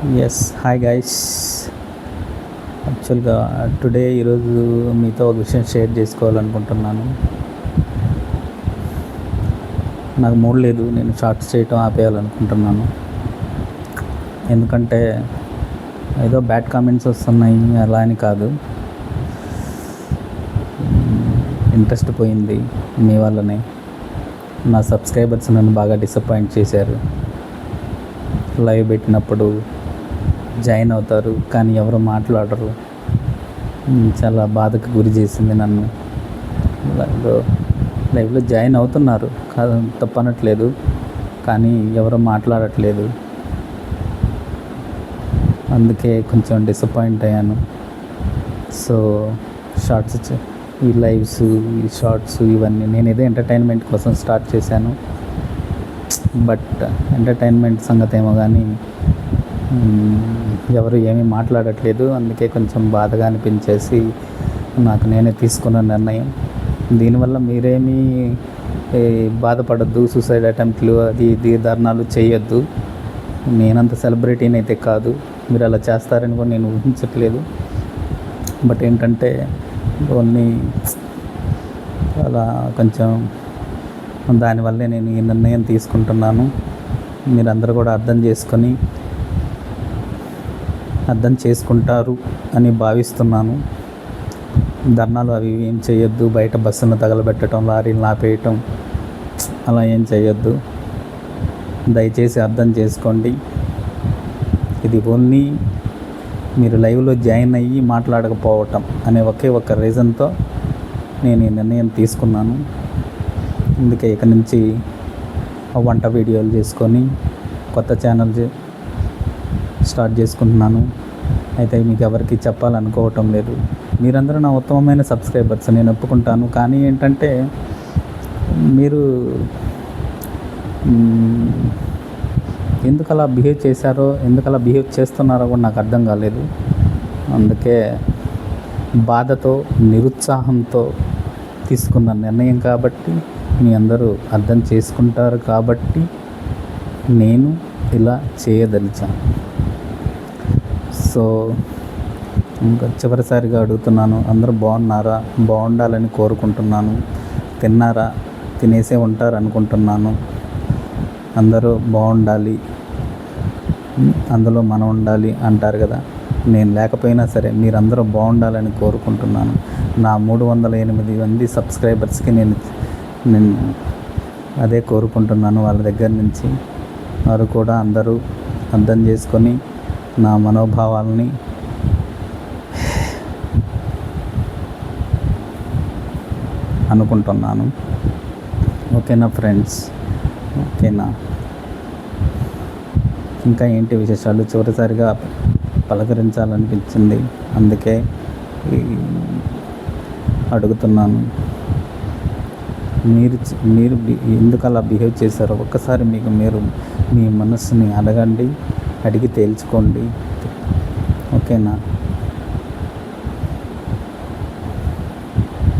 Hi guys. యాక్చువల్గా ఈరోజు మీతో ఒక విషయం షేర్ చేసుకోవాలనుకుంటున్నాను. నాకు మూడ్ లేదు, నేను షార్ట్స్ చేయటం ఆపేయాలనుకుంటున్నాను. ఎందుకంటే ఏదో బ్యాడ్ కామెంట్స్ వస్తున్నాయి అలా అని కాదు, ఇంట్రెస్ట్ పోయింది మీ వల్లనే. నా సబ్స్క్రైబర్స్ నన్ను బాగా డిసప్పాయింట్ చేశారు. లైవ్ పెట్టినప్పుడు జాయిన్ అవుతారు కానీ ఎవరు మాట్లాడరు. చాలా బాధకు గురి చేసింది నన్ను. లైవ్లో జాయిన్ అవుతున్నారు, కాదు తప్పనట్లేదు, కానీ ఎవరు మాట్లాడట్లేదు. అందుకే కొంచెం డిసప్పాయింట్ అయ్యాను. సో షార్ట్స్, ఈ లైవ్స్, ఈ షార్ట్స్ ఇవన్నీ నేను ఏదో ఎంటర్టైన్మెంట్ కోసం స్టార్ట్ చేశాను. బట్ ఎంటర్టైన్మెంట్ సంగతి ఏమో కానీ ఎవరు ఏమీ మాట్లాడట్లేదు. అందుకే కొంచెం బాధగా అనిపించేసి నాకు నేనే తీసుకున్న నిర్ణయం. దీనివల్ల మీరేమీ బాధపడద్దు, సూసైడ్ అటెంప్ట్లు అది ఇది ధర్నాలు చేయొద్దు. నేనంత సెలబ్రిటీని అయితే కాదు, మీరు అలా చేస్తారని కూడా నేను ఊహించట్లేదు. బట్ ఏంటంటే కొన్ని అలా కొంచెం దానివల్లే నేను ఈ నిర్ణయం తీసుకుంటున్నాను. మీరందరూ కూడా అర్థం చేసుకుంటారు అని భావిస్తున్నాను. ధర్నాలు అవి ఏం చేయొద్దు, బయట బస్సులను తగలబెట్టడం, లారీలను ఆపేయటం అలా ఏం చేయొద్దు. దయచేసి అర్థం చేసుకోండి. ఇది ఓన్లీ మీరు లైవ్లో జాయిన్ అయ్యి మాట్లాడకపోవటం అనే ఒకే ఒక రీజన్తో నేను ఈ నిర్ణయం తీసుకున్నాను. అందుకే ఇక నుంచి వంట వీడియోలు చేసుకొని కొత్త ఛానల్ స్టార్ట్ చేసుకుంటున్నాను. అయితే మీకు ఎవరికి చెప్పాలనుకోవటం లేదు. మీరందరూ నా ఉత్తమమైన సబ్స్క్రైబర్స్, నేను ఒప్పుకుంటాను. కానీ ఏంటంటే మీరు ఎందుకు అలా బిహేవ్ చేశారో, ఎందుకు అలా బిహేవ్ చేస్తున్నారో కూడా నాకు అర్థం కాలేదు. అందుకే బాధతో, నిరుత్సాహంతో తీసుకున్న నిర్ణయం కాబట్టి, మీ అందరూ అర్థం చేసుకుంటారు కాబట్టి నేను ఇలా చేయదలిచాను. సో ఇంకా చివరిసారిగా అడుగుతున్నాను, అందరూ బాగున్నారా? బాగుండాలని కోరుకుంటున్నాను. తిన్నారా? తినేసే ఉంటారు అనుకుంటున్నాను. అందరూ బాగుండాలి, అందులో మనం ఉండాలి అంటారు కదా. నేను లేకపోయినా సరే మీరందరూ బాగుండాలని కోరుకుంటున్నాను. నా 308 మంది సబ్స్క్రైబర్స్కి నేను అదే కోరుకుంటున్నాను. వాళ్ళ దగ్గర నుంచి వారు కూడా అందరూ అర్థం చేసుకొని నా మనోభావాలని అనుకుంటున్నాను. ఓకేనా ఫ్రెండ్స్? ఓకేనా? ఇంకా ఏంటి విశేషాలు? చివరిసారిగా పలకరించాలనిపించింది, అందుకే అడుగుతున్నాను. మీరు ఎందుకు అలా బిహేవ్ చేశారో ఒక్కసారి మీరు మీ మనస్సుని అడిగి తేల్చుకోండి. ఓకేనా?